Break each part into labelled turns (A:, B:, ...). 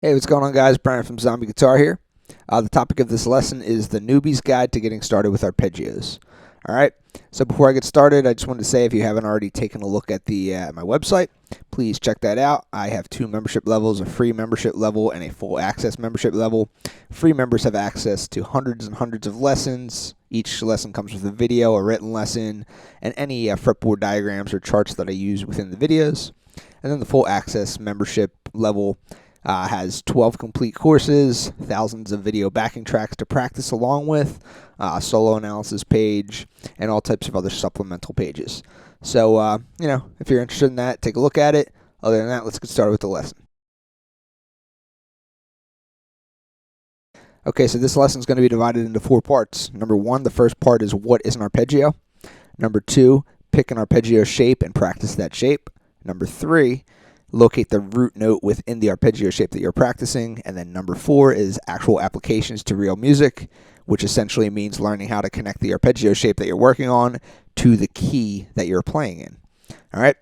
A: Hey, what's going on, guys? Brian from Zombie Guitar here. The topic of this lesson is the newbie's guide to getting started with arpeggios. All right, so before I get started, I just wanted to say, if you haven't already taken a look at my website, please check that out. I have 2 membership levels, a free membership level and a full access membership level. Free members have access to hundreds and hundreds of lessons. Each lesson comes with a video, a written lesson, and any fretboard diagrams or charts that I use within the videos. And then the full access membership level has 12 complete courses, thousands of video backing tracks to practice along with, a solo analysis page, and all types of other supplemental pages. So, if you're interested in that, take a look at it. Other than that, let's get started with the lesson. Okay, so this lesson is going to be divided into 4 parts. Number 1, the first part is what is an arpeggio. Number 2, pick an arpeggio shape and practice that shape. Number 3, locate the root note within the arpeggio shape that you're practicing. And then number 4 is actual applications to real music, which essentially means learning how to connect the arpeggio shape that you're working on to the key that you're playing in. All right,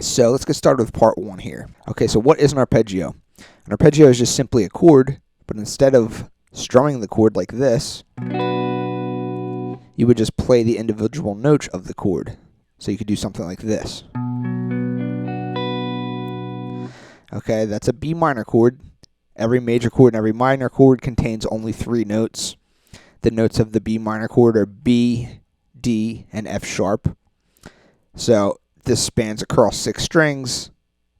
A: so let's get started with part 1 here. Okay, so what is an arpeggio? An arpeggio is just simply a chord, but instead of strumming the chord like this, you would just play the individual notes of the chord. So you could do something like this. Okay, that's a B minor chord. Every major chord and every minor chord contains only 3 notes. The notes of the B minor chord are B, D, and F sharp. So this spans across 6 strings,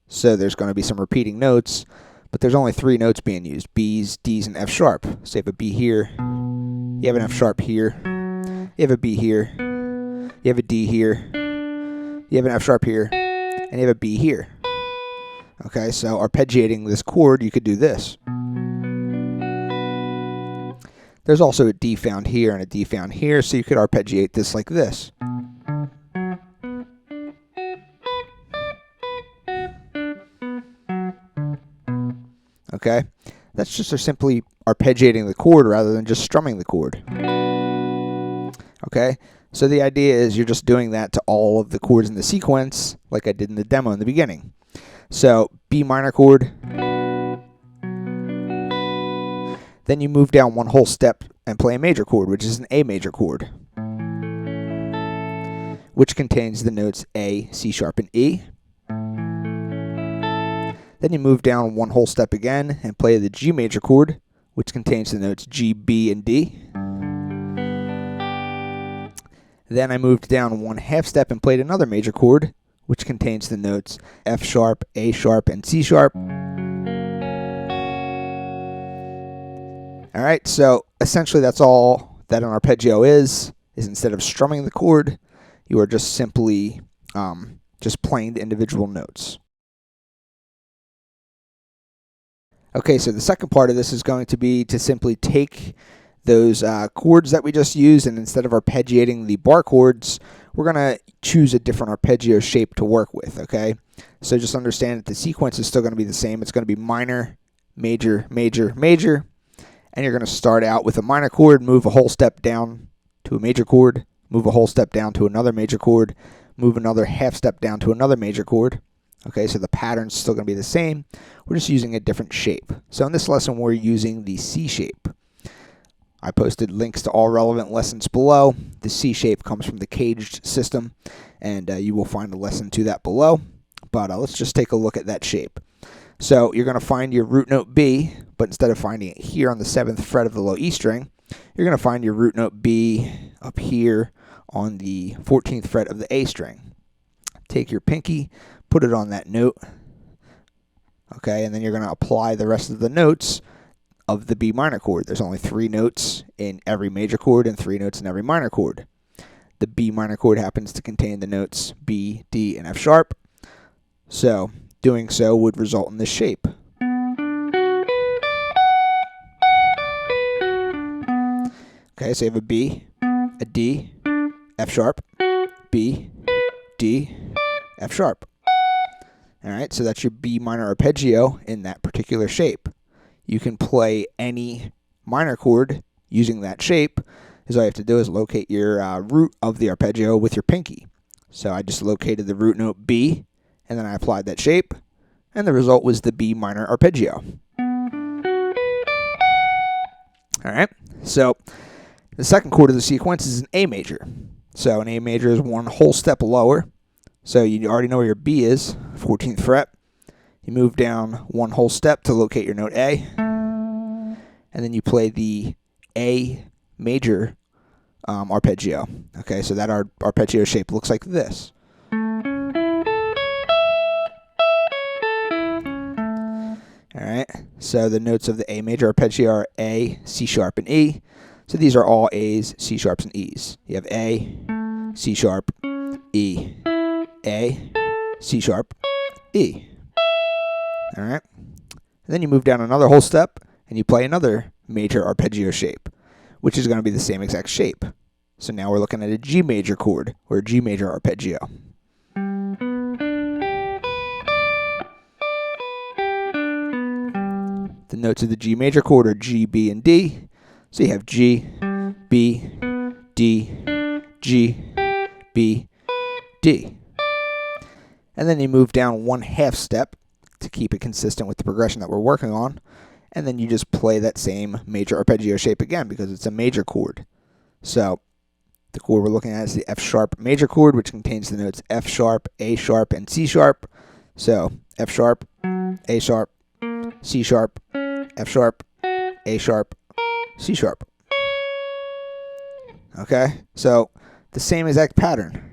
A: so there's going to be some repeating notes, but there's only 3 notes being used, B's, D's, and F sharp. So you have a B here, you have an F sharp here, you have a B here, you have a D here, you have an F sharp here, and you have a B here. Okay, so arpeggiating this chord, you could do this. There's also a D found here and a D found here, so you could arpeggiate this like this. Okay, that's just simply arpeggiating the chord rather than just strumming the chord. Okay, so the idea is you're just doing that to all of the chords in the sequence, like I did in the demo in the beginning. So, B minor chord, then you move down 1 whole step and play a major chord, which is an A major chord, which contains the notes A, C sharp, and E. Then you move down 1 whole step again and play the G major chord, which contains the notes G, B, and D. Then I moved down 1 half step and played another major chord, which contains the notes F sharp, A sharp, and C sharp. All right, so essentially that's all that an arpeggio is instead of strumming the chord, you are just simply just playing the individual notes. Okay, so the second part of this is going to be to simply take those chords that we just used, and instead of arpeggiating the bar chords, we're going to choose a different arpeggio shape to work with, okay? So just understand that the sequence is still going to be the same. It's going to be minor, major, major, major, and you're going to start out with a minor chord, move a whole step down to a major chord, move a whole step down to another major chord, move another half step down to another major chord. Okay, so the pattern's still going to be the same. We're just using a different shape. So in this lesson, we're using the C shape. I posted links to all relevant lessons below. The C shape comes from the caged system, and you will find a lesson to that below. But let's just take a look at that shape. So you're going to find your root note B, but instead of finding it here on the 7th fret of the low E string, you're going to find your root note B up here on the 14th fret of the A string. Take your pinky, put it on that note, okay, and then you're going to apply the rest of the notes of the B minor chord. There's only 3 notes in every major chord and 3 notes in every minor chord. The B minor chord happens to contain the notes B, D, and F sharp, so doing so would result in this shape. Okay, so you have a B, a D, F sharp, B, D, F sharp. All right, so that's your B minor arpeggio in that particular shape. You can play any minor chord using that shape. All you have to do is locate your root of the arpeggio with your pinky. So I just located the root note B, and then I applied that shape, and the result was the B minor arpeggio. All right, so the second chord of the sequence is an A major. So an A major is one whole step lower. So you already know where your B is, 14th fret. You move down one whole step to locate your note A, and then you play the A major arpeggio. Okay, so that arpeggio shape looks like this. All right, so the notes of the A major arpeggio are A, C sharp, and E. So these are all A's, C sharps, and E's. You have A, C sharp, E, A, C sharp, E. All right. And then you move down another whole step, and you play another major arpeggio shape, which is going to be the same exact shape. So now we're looking at a G major chord, or a G major arpeggio. The notes of the G major chord are G, B, and D. So you have G, B, D, G, B, D. And then you move down one half step to keep it consistent with the progression that we're working on. And then you just play that same major arpeggio shape again because it's a major chord. So the chord we're looking at is the F sharp major chord, which contains the notes F sharp, A sharp, and C sharp. So F sharp, A sharp, C sharp, F sharp, A sharp, C sharp. Okay, so the same exact pattern.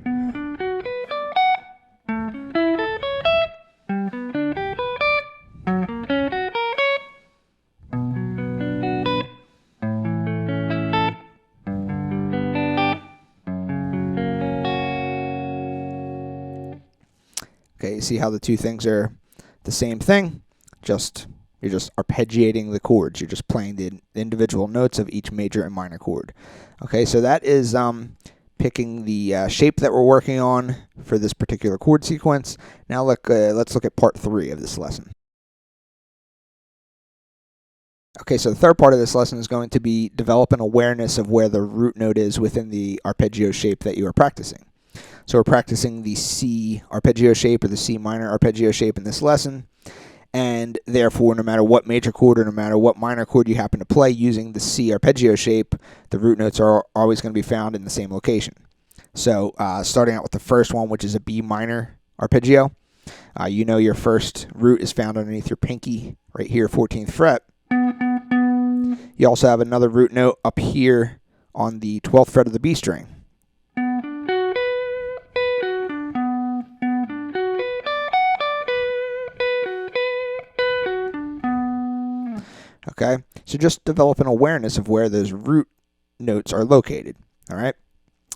A: Okay, you see how the two things are the same thing? You're just arpeggiating the chords. You're just playing the individual notes of each major and minor chord. Okay, so that is picking the shape that we're working on for this particular chord sequence. Now let's look at part 3 of this lesson. Okay, so the third part of this lesson is going to be develop an awareness of where the root note is within the arpeggio shape that you are practicing. So we're practicing the C arpeggio shape or the C minor arpeggio shape in this lesson. And therefore, no matter what major chord or no matter what minor chord you happen to play using the C arpeggio shape, the root notes are always going to be found in the same location. So starting out with the first one, which is a B minor arpeggio, you know your first root is found underneath your pinky right here, 14th fret. You also have another root note up here on the 12th fret of the B string. Okay, so just develop an awareness of where those root notes are located. All right,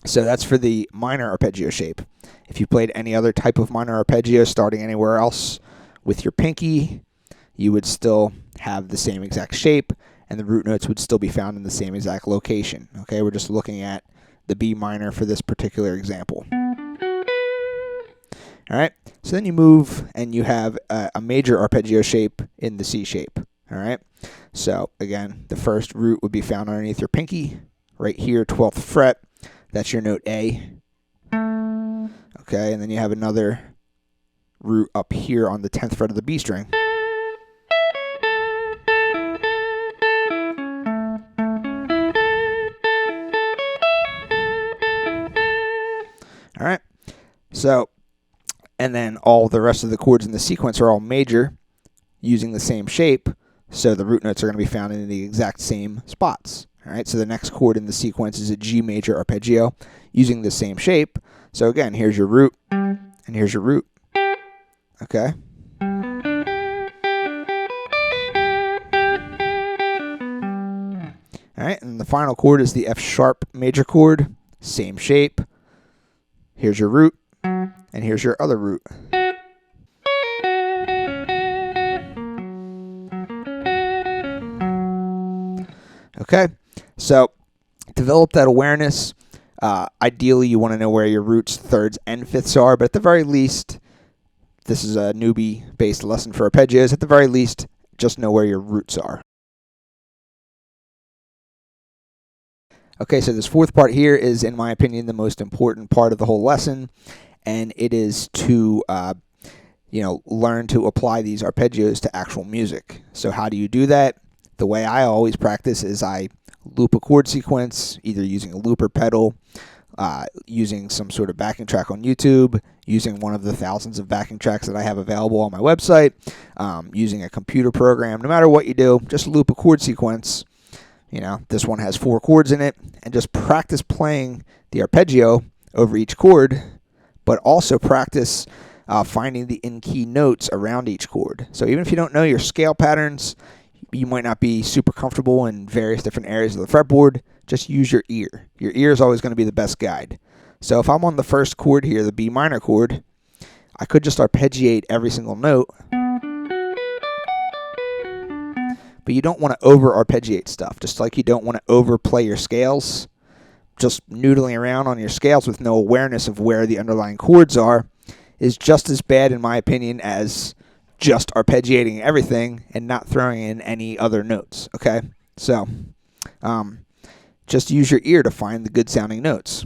A: so that's for the minor arpeggio shape. If you played any other type of minor arpeggio starting anywhere else with your pinky, you would still have the same exact shape, and the root notes would still be found in the same exact location. Okay, we're just looking at the B minor for this particular example. All right, so then you move and you have a major arpeggio shape in the C shape. All right, so again, the first root would be found underneath your pinky, right here, 12th fret. That's your note A. Okay, and then you have another root up here on the 10th fret of the B string. All right, so, and then all the rest of the chords in the sequence are all major using the same shape, so the root notes are going to be found in the exact same spots. All right, so the next chord in the sequence is a G major arpeggio using the same shape. So again, here's your root, and here's your root. Okay. All right, and the final chord is the F sharp major chord, same shape. Here's your root, and here's your other root. Okay, so develop that awareness. Ideally, you want to know where your roots, thirds, and fifths are, but at the very least, this is a newbie-based lesson for arpeggios. At the very least, just know where your roots are. Okay, so this fourth part here is, in my opinion, the most important part of the whole lesson, and it is to, learn to apply these arpeggios to actual music. So how do you do that? The way I always practice is I loop a chord sequence, either using a looper pedal, using some sort of backing track on YouTube, using one of the thousands of backing tracks that I have available on my website, using a computer program. No matter what you do, just loop a chord sequence. This one has 4 chords in it, and just practice playing the arpeggio over each chord, but also practice finding the in-key notes around each chord. So even if you don't know your scale patterns, you might not be super comfortable in various different areas of the fretboard, just use your ear. Your ear is always going to be the best guide. So if I'm on the first chord here, the B minor chord, I could just arpeggiate every single note. But you don't want to over-arpeggiate stuff, just like you don't want to overplay your scales. Just noodling around on your scales with no awareness of where the underlying chords are is just as bad, in my opinion, as just arpeggiating everything and not throwing in any other notes, okay? So, just use your ear to find the good-sounding notes.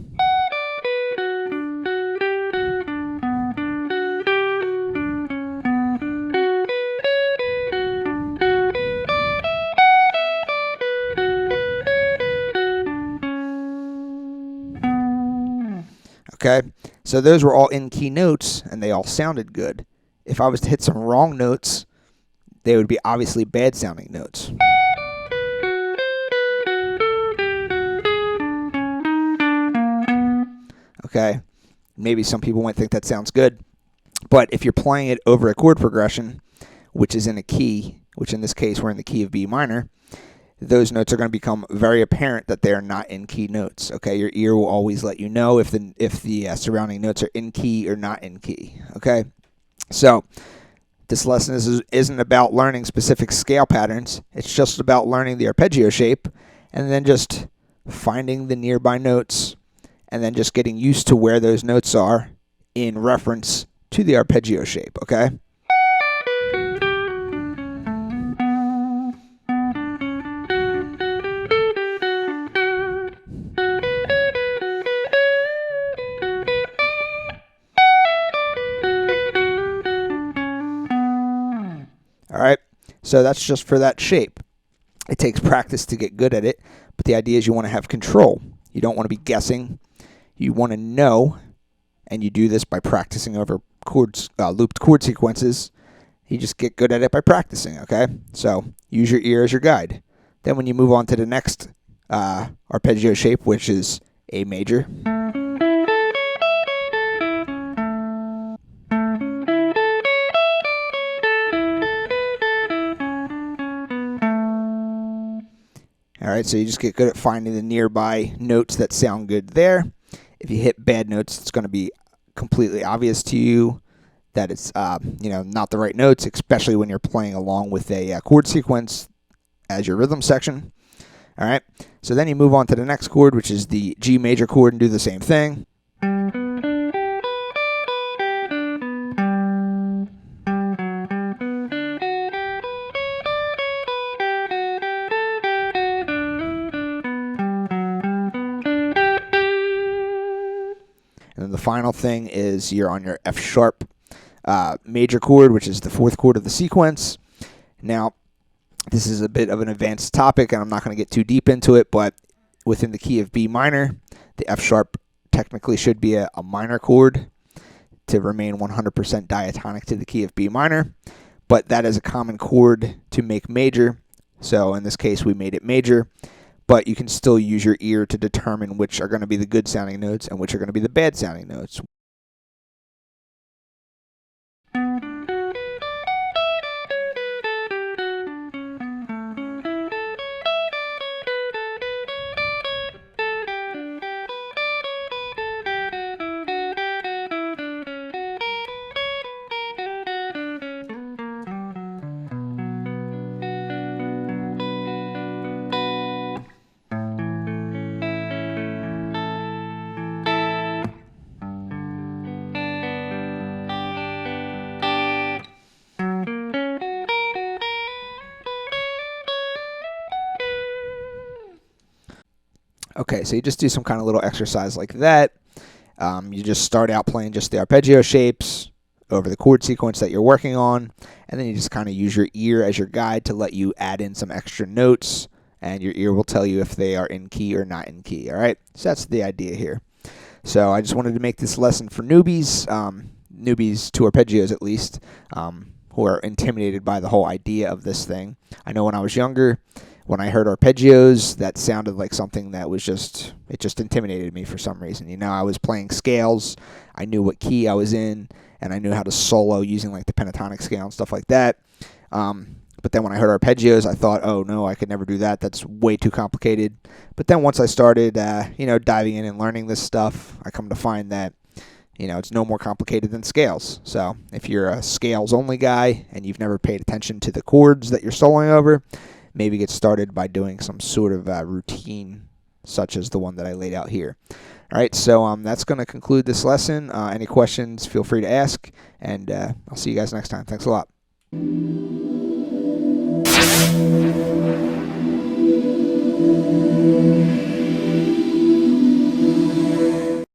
A: Okay, so those were all in-key notes, and they all sounded good. If I was to hit some wrong notes, they would be obviously bad-sounding notes. Okay, maybe some people might think that sounds good, but if you're playing it over a chord progression, which is in a key, which in this case we're in the key of B minor, those notes are going to become very apparent that they are not in-key notes. Okay, your ear will always let you know if the surrounding notes are in key or not in key. Okay, so this lesson isn't about learning specific scale patterns. It's just about learning the arpeggio shape, and then just finding the nearby notes, and then just getting used to where those notes are in reference to the arpeggio shape. Okay. All right, so that's just for that shape. It takes practice to get good at it, but the idea is you want to have control. You don't want to be guessing. You want to know, and you do this by practicing over chords, looped chord sequences. You just get good at it by practicing, okay? So use your ear as your guide. Then when you move on to the next arpeggio shape, which is A major, all right, so you just get good at finding the nearby notes that sound good there. If you hit bad notes, it's going to be completely obvious to you that it's not the right notes, especially when you're playing along with a chord sequence as your rhythm section. All right, so then you move on to the next chord, which is the G major chord, and do the same thing. And then the final thing is you're on your F sharp major chord, which is the fourth chord of the sequence. Now, this is a bit of an advanced topic, and I'm not going to get too deep into it, but within the key of B minor, the F sharp technically should be a minor chord to remain 100% diatonic to the key of B minor, but that is a common chord to make major, so in this case we made it major, but you can still use your ear to determine which are going to be the good sounding notes and which are going to be the bad sounding notes. Okay, so you just do some kind of little exercise like that. You just start out playing just the arpeggio shapes over the chord sequence that you're working on, and then you just kind of use your ear as your guide to let you add in some extra notes, and your ear will tell you if they are in key or not in key, all right? So that's the idea here. So I just wanted to make this lesson for newbies, newbies to arpeggios at least, who are intimidated by the whole idea of this thing. I know when I was younger, when I heard arpeggios, that sounded like something that was it just intimidated me for some reason. You know, I was playing scales, I knew what key I was in, and I knew how to solo using like the pentatonic scale and stuff like that. But then when I heard arpeggios, I thought, oh no, I could never do that. That's way too complicated. But then once I started, diving in and learning this stuff, I come to find that, it's no more complicated than scales. So if you're a scales only guy and you've never paid attention to the chords that you're soloing over, maybe get started by doing some sort of routine such as the one that I laid out here. All right, so that's going to conclude this lesson. Any questions, feel free to ask, and I'll see you guys next time. Thanks a lot.